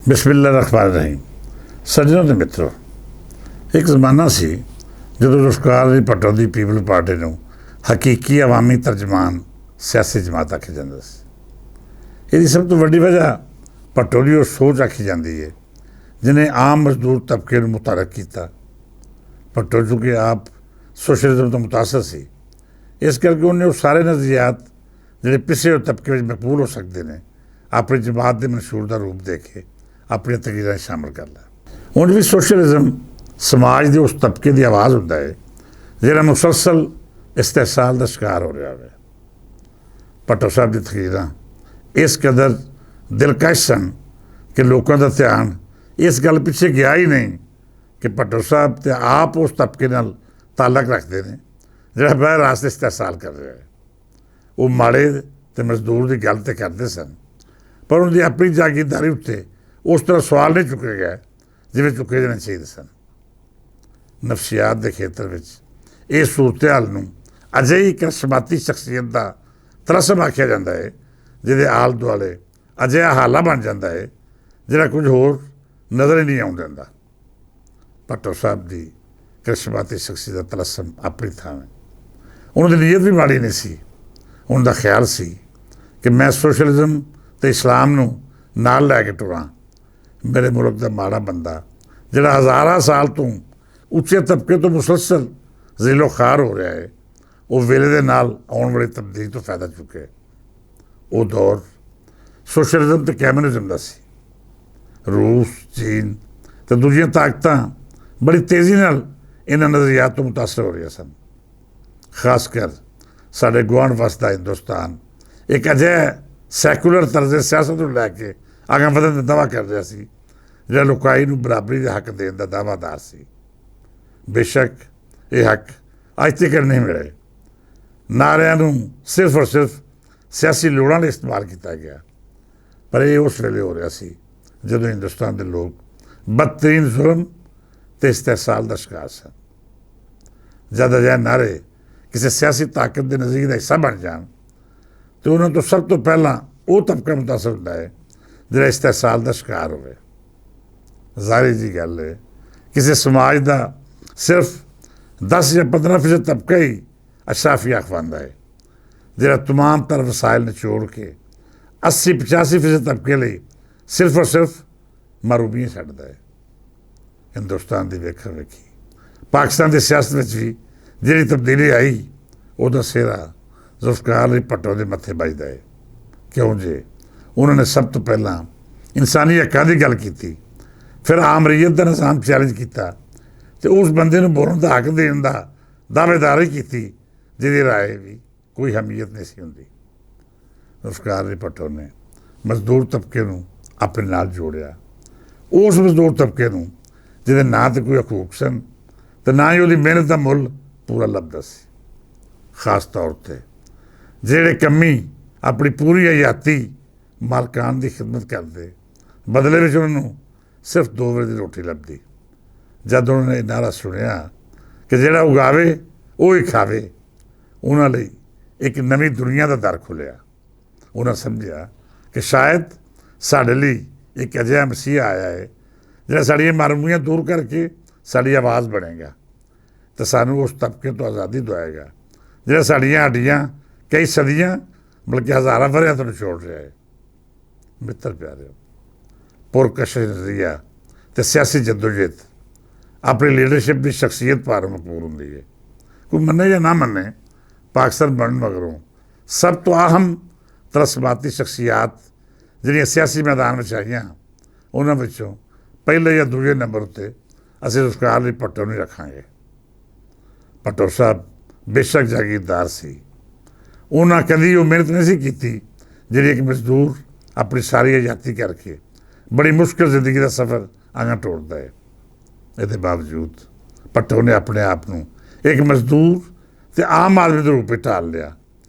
बिस्मिल्लाहिर्रहमानिर्रहीम। सज्जनों ਤੇ ਮਿੱਤਰੋ, ਇੱਕ ਜ਼ਮਾਨਾ ਸੀ ਜਦੋਂ ਜ਼ੁਲਫਕਾਰ ਅਲੀ ਭੱਟੋ ਦੀ ਪੀਪਲ ਪਾਰਟੀ ਨੂੰ ਹਕੀਕੀ ਅਵਾਮੀ ਤਰਜਮਾਨ ਸਿਆਸੀ ਜਮਾਤ ਆਖਿਆ ਜਾਂਦਾ ਸੀ। ਇਹਦੀ ਸਭ ਤੋਂ ਵੱਡੀ ਵਜ੍ਹਾ ਭੱਟੋ ਦੀ ਉਹ ਸੋਚ ਆਖੀ ਜਾਂਦੀ ਹੈ ਜਿਹਨੇ ਆਮ ਮਜ਼ਦੂਰ ਤਬਕੇ ਨੂੰ ਮੁਤਹਰਕ ਕੀਤਾ। ਭੱਟੋ ਚੂँकि ਆਪ ਸੋਸ਼ਲਿਜ਼ਮ ਤੋਂ ਮੁਤਾਸਰ ਸੀ, ਇਸ ਕਰਕੇ ਉਹਨੇ ਉਹ ਸਾਰੇ ਨਜ਼ਰੀਆਤ ਜਿਹੜੇ ਪਿਛੇ ਹੋਏ ਤਬਕੇ ਵਿੱਚ ਮਕਬੂਲ ਹੋ ਸਕਦੇ ਨੇ ਆਪਣੀ ਜਮਾਤ ਦੇ ਮਨਸ਼ੂਰ ਦਾ ਰੂਪ ਦੇ ਕੇ ਆਪਣੀਆਂ ਤਕਰੀਰਾਂ ਸ਼ਾਮਲ ਕਰ ਲਿਆ। ਉਂਝ ਵੀ ਸੋਸ਼ਲਿਜ਼ਮ ਸਮਾਜ ਦੇ ਉਸ ਤਬਕੇ ਦੀ ਆਵਾਜ਼ ਹੁੰਦਾ ਹੈ ਜਿਹੜਾ ਮੁਸਲਸਲ ਇਸਤਹਿਸਾਲ ਦਾ ਸ਼ਿਕਾਰ ਹੋ ਰਿਹਾ ਹੋਵੇ। ਭੱਟੋ ਸਾਹਿਬ ਦੀ ਤਕਰੀਰਾਂ ਇਸ ਕਦਰ ਦਿਲਕਸ਼ ਸਨ ਕਿ ਲੋਕਾਂ ਦਾ ਧਿਆਨ ਇਸ ਗੱਲ ਪਿੱਛੇ ਗਿਆ ਹੀ ਨਹੀਂ ਕਿ ਭੱਟੋ ਸਾਹਿਬ ਤੇ ਆਪ ਉਸ ਤਬਕੇ ਨਾਲ ਤਾਲਕ ਰੱਖਦੇ ਨੇ ਜਿਹੜਾ ਬਹਿ ਰਾਸਤੇ ਇਸਤਹਿਸਾਲ ਕਰ ਰਿਹਾ ਹੈ। ਉਹ ਮਾੜੇ ਤੇ ਮਜ਼ਦੂਰ ਦੀ ਗੱਲ ਤੇ ਕਰਦੇ ਸਨ, ਪਰ ਉਹਨਾਂ ਦੀ ਆਪਣੀ ਜਾਗੀਰਦਾਰੀ ਉੱਤੇ ਉਸ ਤਰ੍ਹਾਂ ਸਵਾਲ ਨਹੀਂ ਚੁੱਕੇ ਗਏ ਜਿਵੇਂ ਚੁੱਕੇ ਜਾਣੇ ਚਾਹੀਦੇ ਸਨ। ਨਫਸੀਆਤ ਦੇ ਖੇਤਰ ਵਿੱਚ ਇਹ ਸੂਰਤ ਹਾਲ ਨੂੰ ਅਜਿਹੀ ਕਰਿਸ਼ਮਾਤੀ ਸ਼ਖਸੀਅਤ ਦਾ ਤਲਸਮ ਆਖਿਆ ਜਾਂਦਾ ਹੈ ਜਿਹਦੇ ਆਲੇ ਦੁਆਲੇ ਅਜਿਹਾ ਹਾਲਾ ਬਣ ਜਾਂਦਾ ਹੈ ਜਿਹੜਾ ਕੁਝ ਹੋਰ ਨਜ਼ਰ ਹੀ ਨਹੀਂ ਆਉਣ ਦਿੰਦਾ। ਭੱਟੋ ਸਾਹਿਬ ਦੀ ਕਰਿਸ਼ਮਾਤੀ ਸ਼ਖਸੀਅਤ ਦਾ ਤਲਸਮ ਆਪਣੀ ਥਾਂ ਹੈ। ਉਹਨਾਂ ਦੀ ਨੀਅਤ ਵੀ ਮਾੜੀ ਨਹੀਂ ਸੀ। ਉਹਨਾਂ ਦਾ ਖਿਆਲ ਸੀ ਕਿ ਮੈਂ ਸੋਸ਼ਲਿਜ਼ਮ ਅਤੇ ਇਸਲਾਮ ਨੂੰ ਨਾਲ ਲੈ ਕੇ ਟੁਰਾਂ। ਮੇਰੇ ਮੁਲਕ ਦਾ ਮਾੜਾ ਬੰਦਾ ਜਿਹੜਾ ਹਜ਼ਾਰਾਂ ਸਾਲ ਤੋਂ ਉੱਚੇ ਤਬਕੇ ਤੋਂ ਮੁਸਲਸਲ ਜ਼ੀਲੋ ਖਾਰ ਹੋ ਰਿਹਾ ਹੈ, ਉਹ ਵੇਲੇ ਦੇ ਨਾਲ ਆਉਣ ਵਾਲੀ ਤਬਦੀਲੀ ਤੋਂ ਫਾਇਦਾ ਚੁੱਕੇ। ਉਹ ਦੌਰ ਸੋਸ਼ਲਿਜ਼ਮ ਅਤੇ ਕਮਿਊਨਿਜ਼ਮ ਦਾ ਸੀ। ਰੂਸ, ਚੀਨ ਅਤੇ ਦੂਜੀਆਂ ਤਾਕਤਾਂ ਬੜੀ ਤੇਜ਼ੀ ਨਾਲ ਇਹਨਾਂ ਨਜ਼ਰੀਆਤ ਤੋਂ ਮੁਤਾਸਰ ਹੋ ਰਹੀਆਂ ਸਨ। ਖਾਸ ਕਰ ਸਾਡੇ ਗੁਆਂਢ ਵਸਦਾ ਹਿੰਦੁਸਤਾਨ ਇੱਕ ਅਜਿਹਾ ਸੈਕੂਲਰ ਤਰਜ਼ ਸਿਆਸਤ ਨੂੰ ਲੈ ਕੇ ਅਗਾਂਹ ਵਧਣ ਦਾ ਦਾਅਵਾ ਕਰ ਰਿਹਾ ਸੀ ਜਿਹੜਾ ਲੋਕਾਈ ਨੂੰ ਬਰਾਬਰੀ ਦੇ ਹੱਕ ਦੇਣ ਦਾ ਦਾਅਵਾਦਾਰ ਸੀ। ਬੇਸ਼ੱਕ ਇਹ ਹੱਕ ਅੱਜ ਤੱਕ ਨਹੀਂ ਮਿਲੇ। ਨਾਅਰਿਆਂ ਨੂੰ ਸਿਰਫ ਔਰ ਸਿਰਫ ਸਿਆਸੀ ਲੋੜਾਂ ਲਈ ਇਸਤੇਮਾਲ ਕੀਤਾ ਗਿਆ, ਪਰ ਇਹ ਉਸ ਵੇਲੇ ਹੋ ਰਿਹਾ ਸੀ ਜਦੋਂ ਹਿੰਦੁਸਤਾਨ ਦੇ ਲੋਕ ਬਦਤਰੀਨ ਜ਼ੁਲਮ ਅਤੇ ਇਸਤਹਿਸਾਲ ਦਾ ਸ਼ਿਕਾਰ ਸਨ। ਜਦ ਅਜਿਹੇ ਨਾਅਰੇ ਕਿਸੇ ਸਿਆਸੀ ਤਾਕਤ ਦੇ ਨਜ਼ਰੀਏ ਦਾ ਹਿੱਸਾ ਬਣ ਜਾਣ ਅਤੇ ਉਹਨਾਂ ਤੋਂ ਸਭ ਤੋਂ ਪਹਿਲਾਂ ਉਹ ਤਬਕਾ ਮੁਤਾਸਰ ਹੁੰਦਾ ਹੈ ਜਿਹੜਾ ਇਸਤਹਿਸਾਲ ਦਾ ਸ਼ਿਕਾਰ ਹੋਵੇ। ਜ਼ਾਹਿਰ ਜੀ ਗੱਲ ਹੈ ਕਿਸੇ ਸਮਾਜ ਦਾ ਸਿਰਫ 10 ਜਾਂ 15% ਤਬਕਾ ਹੀ ਅਸ਼ਰਾਫੀਆ ਅਖਵਾਉਂਦਾ ਹੈ ਜਿਹੜਾ ਤਮਾਮ ਤਰ ਵਸਾਇਲ ਨਿਚੋੜ ਕੇ 80-85% ਤਬਕੇ ਲਈ ਸਿਰਫ ਔਰ ਸਿਰਫ ਮਰੂਬੀਆਂ ਛੱਡਦਾ ਹੈ। ਹਿੰਦੁਸਤਾਨ ਦੀ ਵੇਖਾ ਵੇਖੀ ਪਾਕਿਸਤਾਨ ਦੀ ਸਿਆਸਤ ਵਿੱਚ ਵੀ ਜਿਹੜੀ ਤਬਦੀਲੀ ਆਈ ਉਹਦਾ ਸਿਹਰਾ ਜ਼ੁਲਫਕਾਰ ਅਲੀ ਭੱਟੋ ਦੇ ਮੱਥੇ ਵੱਜਦਾ ਹੈ। ਕਿਉਂ ਜੇ ਉਹਨਾਂ ਨੇ ਸਭ ਤੋਂ ਪਹਿਲਾਂ ਇਨਸਾਨੀ ਹੱਕਾਂ ਦੀ ਗੱਲ ਕੀਤੀ, ਫਿਰ ਆਮਰੀਅਤ ਦਾ ਨਿਜ਼ਾਮ ਚੈਲੰਜ ਕੀਤਾ ਅਤੇ ਉਸ ਬੰਦੇ ਨੂੰ ਬੋਲਣ ਦਾ ਹੱਕ ਦੇਣ ਦਾ ਦਾਅਵੇਦਾਰੀ ਕੀਤੀ ਜਿਹਦੀ ਰਾਏ ਵੀ ਕੋਈ ਅਹਿਮੀਅਤ ਨਹੀਂ ਸੀ ਹੁੰਦੀ। ਜ਼ੁਲਫਕਾਰ ਅਲੀ ਭੱਟੋ ਨੇ ਮਜ਼ਦੂਰ ਤਬਕੇ ਨੂੰ ਆਪਣੇ ਨਾਲ ਜੋੜਿਆ। ਉਸ ਮਜ਼ਦੂਰ ਤਬਕੇ ਨੂੰ ਜਿਹਦੇ ਨਾ ਤਾਂ ਕੋਈ ਹਕੂਕ ਸਨ ਅਤੇ ਨਾ ਹੀ ਉਹਦੀ ਮਿਹਨਤ ਦਾ ਮੁੱਲ ਪੂਰਾ ਲੱਭਦਾ ਸੀ। ਖਾਸ ਤੌਰ 'ਤੇ ਜਿਹੜੇ ਕੰਮੀ ਆਪਣੀ ਪੂਰੀ ਹਯਾਤੀ ਮਾਲਕਾਨ ਦੀ ਖਿਦਮਤ ਕਰਦੇ, ਬਦਲੇ ਵਿੱਚ ਉਹਨਾਂ ਨੂੰ ਸਿਰਫ 2 ਵੇਲੇ ਦੀ ਰੋਟੀ ਲੱਭਦੀ। ਜਦ ਉਹਨਾਂ ਨੇ ਇਹ ਨਾਅਰਾ ਸੁਣਿਆ ਕਿ ਜਿਹੜਾ ਉਗਾਵੇ ਉਹ ਹੀ ਖਾਵੇ, ਉਹਨਾਂ ਲਈ ਇੱਕ ਨਵੀਂ ਦੁਨੀਆ ਦਾ ਦਰ ਖੁੱਲ੍ਹਿਆ। ਉਹਨਾਂ ਸਮਝਿਆ ਕਿ ਸ਼ਾਇਦ ਸਾਡੇ ਲਈ ਇੱਕ ਅਜਿਹਾ ਮਸੀਹਾ ਆਇਆ ਹੈ ਜਿਹੜਾ ਸਾਡੀਆਂ ਮਰਮੀਆਂ ਦੂਰ ਕਰਕੇ ਸਾਡੀ ਆਵਾਜ਼ ਬਣੇਗਾ ਅਤੇ ਸਾਨੂੰ ਉਸ ਤਬਕੇ ਤੋਂ ਆਜ਼ਾਦੀ ਦਿਵਾਏਗਾ ਜਿਹੜਾ ਸਾਡੀਆਂ ਹੱਡੀਆਂ ਕਈ ਸਦੀਆਂ ਬਲਕਿ ਹਜ਼ਾਰਾਂ ਵਰ੍ਹਿਆਂ ਤੋਂ ਨਿਚੋੜ ਰਿਹਾ ਹੈ। ਮਿੱਤਰ ਪਿਆਰਿਓ, ਪੁਰਕਸ਼ਸ਼ ਨਜ਼ਰੀਆ ਅਤੇ ਸਿਆਸੀ ਜੱਦੋਜਹਿਦ ਆਪਣੀ ਲੀਡਰਸ਼ਿਪ ਦੀ ਸ਼ਖਸੀਅਤ ਭਾਰ ਮਕਬੂਲ ਹੁੰਦੀ ਹੈ। ਕੋਈ ਮੰਨੇ ਜਾਂ ਨਾ ਮੰਨੇ, ਪਾਕਿਸਤਾਨ ਬਣਨ ਮਗਰੋਂ ਸਭ ਤੋਂ ਅਹਿਮ ਤਲਸਮਾਤੀ ਸ਼ਖਸੀਅਤ ਜਿਹੜੀਆਂ ਸਿਆਸੀ ਮੈਦਾਨ ਵਿੱਚ ਆਈਆਂ ਉਹਨਾਂ ਵਿੱਚੋਂ ਪਹਿਲੇ ਜਾਂ ਦੂਜੇ ਨੰਬਰ ਉੱਤੇ ਅਸੀਂ ਜ਼ੁਲਫਕਾਰ ਅਲੀ ਭੱਟੋ ਨੂੰ ਰੱਖਾਂਗੇ। ਭੱਟੋ ਸਾਹਿਬ ਬੇਸ਼ੱਕ ਜਾਗੀਰਦਾਰ ਸੀ। ਉਹਨਾਂ ਕਦੀ ਉਹ ਮਿਹਨਤ ਨਹੀਂ ਸੀ ਕੀਤੀ ਜਿਹੜੀ ਇੱਕ ਮਜ਼ਦੂਰ ਆਪਣੀ ਸਾਰੀ ਆਜ਼ਾਦੀ ਕਰਕੇ ਬੜੀ ਮੁਸ਼ਕਿਲ ਜ਼ਿੰਦਗੀ ਦਾ ਸਫ਼ਰ ਅਗਾਂਹ ਤੋੜਦਾ ਹੈ। ਇਹਦੇ ਬਾਵਜੂਦ ਭੱਟੋ ਨੇ ਆਪਣੇ ਆਪ ਨੂੰ ਇੱਕ ਮਜ਼ਦੂਰ ਅਤੇ ਆਮ ਆਦਮੀ ਦੇ ਰੂਪ ਵਿੱਚ ਢਾਲ ਲਿਆ।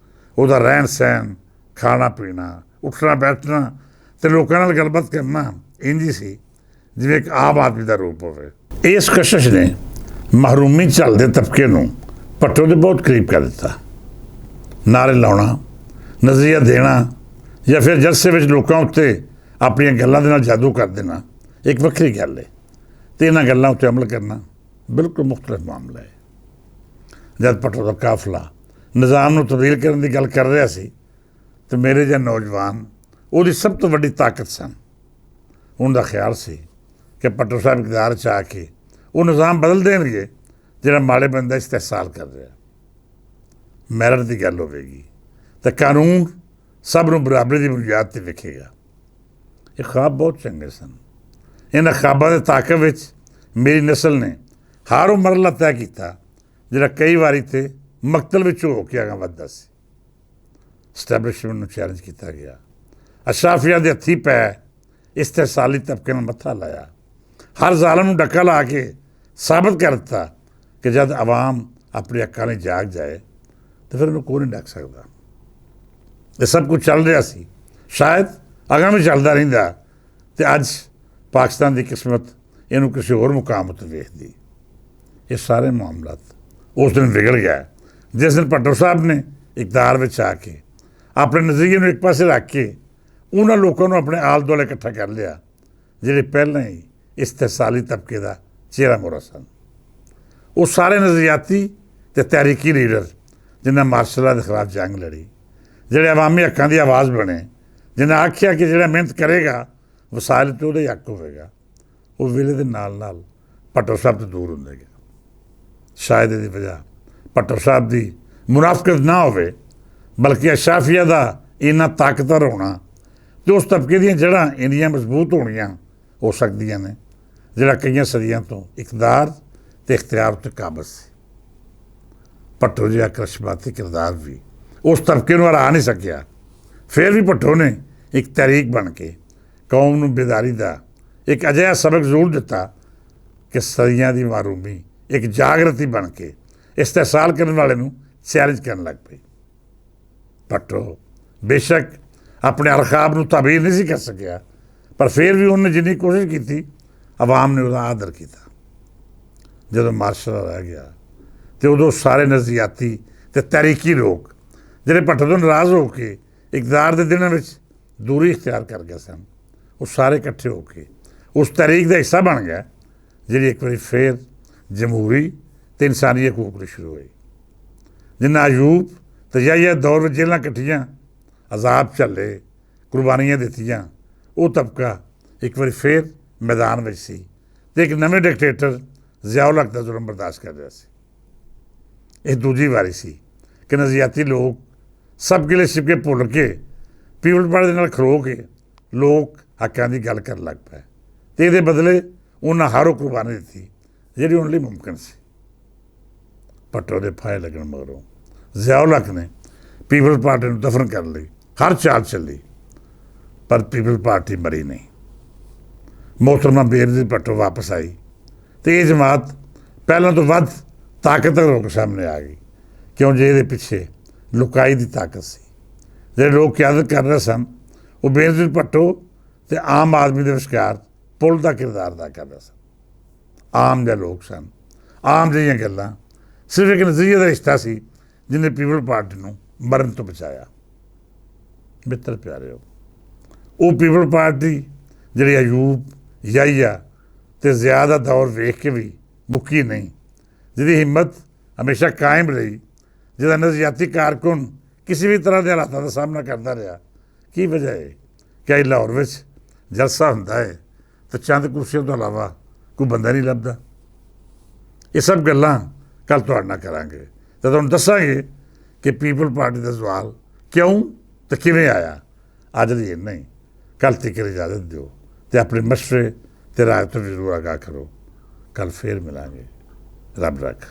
ਉਹਦਾ ਰਹਿਣ ਸਹਿਣ, ਖਾਣਾ ਪੀਣਾ, ਉੱਠਣਾ ਬੈਠਣਾ ਅਤੇ ਲੋਕਾਂ ਨਾਲ ਗੱਲਬਾਤ ਕਰਨਾ ਇੰਝ ਹੀ ਸੀ ਜਿਵੇਂ ਇੱਕ ਆਮ ਆਦਮੀ ਦਾ ਰੂਪ ਹੋਵੇ। ਇਸ ਕਸ਼ਿਸ਼ ਨੇ ਮਹਰੂਮੀ ਝੱਲਦੇ ਤਬਕੇ ਨੂੰ ਭੱਟੋ ਦੇ ਬਹੁਤ ਕਰੀਬ ਕਰ ਦਿੱਤਾ। ਨਾਅਰੇ ਲਾਉਣਾ, ਨਜ਼ਰੀਆ ਦੇਣਾ ਜਾਂ ਫਿਰ ਜਲਸੇ ਵਿੱਚ ਲੋਕਾਂ ਉੱਤੇ ਆਪਣੀਆਂ ਗੱਲਾਂ ਦੇ ਨਾਲ ਜਾਦੂ ਕਰ ਦੇਣਾ ਇੱਕ ਵੱਖਰੀ ਗੱਲ ਹੈ ਅਤੇ ਇਹਨਾਂ ਗੱਲਾਂ ਉੱਤੇ ਅਮਲ ਕਰਨਾ ਬਿਲਕੁਲ ਮੁਖਤਲਿਫ ਮਾਮਲਾ ਹੈ। ਜਦ ਭੱਟੋ ਦਾ ਕਾਫਲਾ ਨਿਜ਼ਾਮ ਨੂੰ ਤਬਦੀਲ ਕਰਨ ਦੀ ਗੱਲ ਕਰ ਰਿਹਾ ਸੀ ਅਤੇ ਮੇਰੇ ਜਿਹੇ ਨੌਜਵਾਨ ਉਹਦੀ ਸਭ ਤੋਂ ਵੱਡੀ ਤਾਕਤ ਸਨ। ਉਹਨਾਂ ਦਾ ਖਿਆਲ ਸੀ ਕਿ ਭੱਟੋ ਸਾਹਿਬ ਇਕਤਿਦਾਰ 'ਚ ਆ ਕੇ ਉਹ ਨਿਜ਼ਾਮ ਬਦਲ ਦੇਣਗੇ ਜਿਹੜਾ ਮਾੜੇ ਬੰਦਾ ਇਸਤਹਿਸਾਲ ਕਰ ਰਿਹਾ। ਮੈਰਿਟ ਦੀ ਗੱਲ ਹੋਵੇਗੀ ਤਾਂ ਕਾਨੂੰਨ ਸਭ ਨੂੰ ਬਰਾਬਰੀ ਦੀ ਬੁਨਿਆਦ 'ਤੇ ਵੇਖੇਗਾ। ਇਹ ਖ਼ਵਾਬ ਬਹੁਤ ਚੰਗੇ ਸਨ। ਇਹਨਾਂ ਖ਼ਵਾਬਾਂ ਦੇ ਤਾਕਤ ਵਿੱਚ ਮੇਰੀ ਨਸਲ ਨੇ ਹਰ ਉਹ ਮਰਹਲਾ ਤੈਅ ਕੀਤਾ ਜਿਹੜਾ ਕਈ ਵਾਰੀ ਤੇ ਮਕਤਲ ਵਿੱਚ ਹੋ ਕੇ ਅਗਾਂਹ ਵੱਧਦਾ ਸੀ। ਸਟੈਬਲਿਸ਼ਮੈਂਟ ਨੂੰ ਚੈਲੰਜ ਕੀਤਾ ਗਿਆ। ਅਸ਼ਰਾਫੀਆਂ ਦੇ ਹੱਥੀਂ ਪੈ ਇਸਤਹਿਸਾਲੀ ਤਬਕੇ ਨਾਲ ਮੱਥਾ ਲਾਇਆ। ਹਰ ਜ਼ਾਲਮ ਨੂੰ ਡੱਕਾ ਲਾ ਕੇ ਸਾਬਤ ਕਰ ਦਿੱਤਾ ਕਿ ਜਦ ਆਵਾਮ ਆਪਣੀ ਅੱਖਾਂ ਲਈ ਜਾਗ ਜਾਏ ਤਾਂ ਫਿਰ ਉਹਨੂੰ ਕੋਈ ਨਹੀਂ ਡੱਕ ਸਕਦਾ। ਇਹ ਸਭ ਕੁਝ ਚੱਲ ਰਿਹਾ ਸੀ, ਸ਼ਾਇਦ ਅਗਾਂਹ ਵੀ ਚੱਲਦਾ ਰਹਿੰਦਾ ਅਤੇ ਅੱਜ ਪਾਕਿਸਤਾਨ ਦੀ ਕਿਸਮਤ ਇਹਨੂੰ ਕਿਸੇ ਹੋਰ ਮੁਕਾਮ ਉੱਤੇ ਵੇਖਦੀ। ਇਹ ਸਾਰੇ ਮਾਮਲਾਤ ਉਸ ਦਿਨ ਵਿਗੜ ਗਿਆ ਜਿਸ ਦਿਨ ਭੱਟੋ ਸਾਹਿਬ ਨੇ ਇਕਤਿਦਾਰ ਵਿੱਚ ਆ ਕੇ ਆਪਣੇ ਨਜ਼ਰੀਏ ਨੂੰ ਇੱਕ ਪਾਸੇ ਰੱਖ ਕੇ ਉਹਨਾਂ ਲੋਕਾਂ ਨੂੰ ਆਪਣੇ ਆਲੇ ਦੁਆਲੇ ਇਕੱਠਾ ਕਰ ਲਿਆ ਜਿਹੜੇ ਪਹਿਲਾਂ ਹੀ ਇਸਤਹਿਸਾਲੀ ਤਬਕੇ ਦਾ ਚਿਹਰਾ ਮੋਹਰਾ ਸਨ। ਉਹ ਸਾਰੇ ਨਜ਼ਰੀਆਤੀ ਅਤੇ ਤਹਿਰੀਕੀ ਲੀਡਰ ਜਿਨ੍ਹਾਂ ਮਾਰਸ਼ਲਾਂ ਦੇ ਖਿਲਾਫ ਜੰਗ ਲੜੀ, ਜਿਹੜੇ ਅਵਾਮੀ ਹੱਕਾਂ ਦੀ ਆਵਾਜ਼ ਬਣੇ, ਜਿਨ੍ਹਾਂ ਆਖਿਆ ਕਿ ਜਿਹੜਾ ਮਿਹਨਤ ਕਰੇਗਾ ਵਸਾਇਲ ਤੇ ਉਹਦਾ ਹੱਕ ਹੋਵੇਗਾ, ਉਹ ਵੇਲੇ ਦੇ ਨਾਲ ਨਾਲ ਭੱਟੋ ਸਾਹਿਬ ਤੋਂ ਦੂਰ ਹੁੰਦੇ ਗਏ। ਸ਼ਾਇਦ ਇਹਦੀ ਵਜ੍ਹਾ ਭੱਟੋ ਸਾਹਿਬ ਦੀ ਮੁਨਾਫਕਤ ਨਾ ਹੋਵੇ, ਬਲਕਿ ਅਸ਼ਰਾਫੀਆ ਦਾ ਇੰਨਾ ਤਾਕਤਵਰ ਹੋਣਾ ਅਤੇ ਉਸ ਤਬਕੇ ਦੀਆਂ ਜੜ੍ਹਾਂ ਇੰਨੀਆਂ ਮਜ਼ਬੂਤ ਹੋਣੀਆਂ ਹੋ ਸਕਦੀਆਂ ਨੇ ਜਿਹੜਾ ਕਈਆਂ ਸਦੀਆਂ ਤੋਂ ਇਕਤਦਾਰ ਅਤੇ ਇਖਤਿਆਰ ਉੱਤੇ ਕਾਬਜ਼ ਸੀ। ਭੱਟੋ ਜਿਹਾ ਕਰਿਸ਼ਮਾਤੀ ਕਿਰਦਾਰ ਵੀ ਉਸ ਤਬਕੇ ਨੂੰ ਹਰਾ ਨਹੀਂ ਸਕਿਆ। ਫਿਰ ਵੀ ਭੱਟੋ ਨੇ ਇੱਕ ਤਹਿਰੀਕ ਬਣ ਕੇ ਕੌਮ ਨੂੰ ਬੇਦਾਰੀ ਦਾ ਇੱਕ ਅਜਿਹਾ ਸਬਕ ਜ਼ਰੂਰ ਦਿੱਤਾ ਕਿ ਸਦੀਆਂ ਦੀ ਮਾਰੂਮੀ ਇੱਕ ਜਾਗਰਤੀ ਬਣ ਕੇ ਇਸਤਹਿਸਾਲ ਕਰਨ ਵਾਲੇ ਨੂੰ ਚੈਲੰਜ ਕਰਨ ਲੱਗ ਪਈ। ਭੱਟੋ ਬੇਸ਼ੱਕ ਆਪਣੇ ਅਲਖਾਬ ਨੂੰ ਤਾਬੀਰ ਨਹੀਂ ਸੀ ਕਰ ਸਕਿਆ, ਪਰ ਫਿਰ ਵੀ ਉਹਨੇ ਜਿੰਨੀ ਕੋਸ਼ਿਸ਼ ਕੀਤੀ ਆਵਾਮ ਨੇ ਉਹਦਾ ਆਦਰ ਕੀਤਾ। ਜਦੋਂ ਮਾਰਸ਼ਲ ਰਹਿ ਗਿਆ ਅਤੇ ਉਦੋਂ ਸਾਰੇ ਨਜ਼ਰੀਆਤੀ ਅਤੇ ਤਹਿਰੀਕੀ ਲੋਕ ਜਿਹੜੇ ਭੱਟੋ ਤੋਂ ਨਾਰਾਜ਼ ਹੋ ਕੇ ਇਕਤਦਾਰ ਦੇ ਦਿਨਾਂ ਵਿੱਚ ਦੂਰੀ ਇਖਤਿਆਰ ਕਰ ਗਏ ਸਨ, ਉਹ ਸਾਰੇ ਇਕੱਠੇ ਹੋ ਕੇ ਉਸ ਤਹਿਰੀਕ ਦਾ ਹਿੱਸਾ ਬਣ ਗਿਆ ਜਿਹੜੀ ਇੱਕ ਵਾਰੀ ਫਿਰ ਜਮਹੂਰੀ ਅਤੇ ਇਨਸਾਨੀ ਹਕੂਕ ਲਈ ਸ਼ੁਰੂ ਹੋਈ। ਜਿੰਨਾ ਅਯੂਬ ਅਤੇ ਯਾਹੀਆ ਦੌਰ ਵਿੱਚ ਜੇਲ੍ਹਾਂ ਕੱਟੀਆਂ, ਅਜ਼ਾਬ ਝੱਲੇ, ਕੁਰਬਾਨੀਆਂ ਦਿੱਤੀਆਂ, ਉਹ ਤਬਕਾ ਇੱਕ ਵਾਰੀ ਫਿਰ ਮੈਦਾਨ ਵਿੱਚ ਸੀ ਅਤੇ ਇੱਕ ਨਵੇਂ ਡਿਕਟੇਟਰ ਜ਼ਿਆਉਲ ਹਕ ਦਾ ਜ਼ੁਲਮ ਬਰਦਾਸ਼ਤ ਕਰ ਰਿਹਾ ਸੀ। ਇਹ ਦੂਜੀ ਵਾਰੀ ਸੀ ਕਿ ਨਜ਼ਰੀਆਤੀ ਲੋਕ ਸਭ ਗਿਲੇ ਸ਼ਿਕਵੇ ਭੁੱਲ ਕੇ ਪੀਪਲ ਪਾਰਟੀ ਦੇ ਨਾਲ ਖਲੋ ਕੇ ਲੋਕ ਹੱਕਾਂ ਦੀ ਗੱਲ ਕਰਨ ਲੱਗ ਪਏ ਅਤੇ ਇਹਦੇ ਬਦਲੇ ਉਹਨਾਂ ਹਰ ਉਹ ਕੁਰਬਾਨੀ ਦਿੱਤੀ ਜਿਹੜੀ ਉਹਨਾਂ ਲਈ ਮੁਮਕਿਨ ਸੀ। ਭੱਟੋ ਦੇ ਫਾਹੇ ਲੱਗਣ ਮਗਰੋਂ ਜ਼ਿਆਉਲ ਹਕ ਨੇ ਪੀਪਲ ਪਾਰਟੀ ਨੂੰ ਦਫਨ ਕਰਨ ਲਈ ਹਰ ਚਾਲ ਚੱਲੀ, ਪਰ ਪੀਪਲ ਪਾਰਟੀ ਮਰੀ ਨਹੀਂ। ਮੋਹਤਰਮਾ ਬੇਨਜ਼ੀਰ ਭੱਟੋ ਵਾਪਸ ਆਈ ਅਤੇ ਇਹ ਜਮਾਤ ਪਹਿਲਾਂ ਤੋਂ ਵੱਧ ਤਾਕਤਵਰ ਹੋ ਕੇ ਸਾਹਮਣੇ ਆ ਗਈ, ਕਿਉਂ ਜੇ ਇਹਦੇ ਪਿੱਛੇ ਲੁਕਾਈ ਦੀ ਤਾਕਤ ਸੀ। ਜਿਹੜੇ ਲੋਕ ਕਿਆਦਤ ਕਰ ਰਹੇ ਸਨ ਉਹ ਬੇਨਜ਼ੀਰ ਭੱਟੋ ਅਤੇ ਆਮ ਆਦਮੀ ਦੇ ਵਿਚਕਾਰ ਪੁਲ ਦਾ ਕਿਰਦਾਰ ਅਦਾ ਕਰ ਰਹੇ ਸਨ। ਆਮ ਜਿਹੇ ਲੋਕ ਸਨ, ਆਮ ਜਿਹੀਆਂ ਗੱਲਾਂ, ਸਿਰਫ ਇੱਕ ਨਜ਼ਰੀਏ ਦਾ ਰਿਸ਼ਤਾ ਸੀ ਜਿਹਨੇ ਪੀਪਲ ਪਾਰਟੀ ਨੂੰ ਮਰਨ ਤੋਂ ਬਚਾਇਆ। ਮਿੱਤਰ ਪਿਆਰਿਓ, ਉਹ ਪੀਪਲ ਪਾਰਟੀ ਜਿਹੜੀ ਅਯੂਬ, ਯਾਹੀਆ ਅਤੇ ਜ਼ਿਆ ਦਾ ਦੌਰ ਵੇਖ ਕੇ ਵੀ ਮੁੱਕੀ ਨਹੀਂ, ਜਿਹਦੀ ਹਿੰਮਤ ਹਮੇਸ਼ਾ ਕਾਇਮ ਰਹੀ, ਜਿਹਦਾ ਨਜ਼ਰੀਆਤੀ ਕਾਰਕੁਨ ਕਿਸੇ ਵੀ ਤਰ੍ਹਾਂ ਦੇ ਹਾਲਾਤਾਂ ਦਾ ਸਾਹਮਣਾ ਕਰਦਾ ਰਿਹਾ। ਕੀ ਵਜ੍ਹਾ ਹੈ ਕਿ ਅੱਜ ਲਾਹੌਰ ਵਿੱਚ ਜਲਸਾ ਹੁੰਦਾ ਹੈ ਤਾਂ ਚੰਦ ਕੁਰਸੀਆਂ ਤੋਂ ਇਲਾਵਾ ਕੋਈ ਬੰਦਾ ਨਹੀਂ ਲੱਭਦਾ। ਇਹ ਸਭ ਗੱਲਾਂ ਕੱਲ੍ਹ ਤੁਹਾਡੇ ਨਾਲ ਕਰਾਂਗੇ ਤਾਂ ਤੁਹਾਨੂੰ ਦੱਸਾਂਗੇ ਕਿ ਪੀਪਲ ਪਾਰਟੀ ਦਾ ਸਵਾਲ ਕਿਉਂ ਅਤੇ ਕਿਵੇਂ ਆਇਆ। ਅੱਜ ਲਈ ਇੰਨਾ ਹੀ, ਕੱਲ੍ਹ ਤੱਕ ਇਜਾਜ਼ਤ ਦਿਓ ਅਤੇ ਆਪਣੇ ਮਸ਼ਵਰੇ ਅਤੇ ਰਾਏ ਤੋਂ ਜ਼ਰੂਰ ਆਗਾਹ ਕਰੋ। ਕੱਲ੍ਹ ਫੇਰ ਮਿਲਾਂਗੇ। ਰੱਬ ਰੱਖ।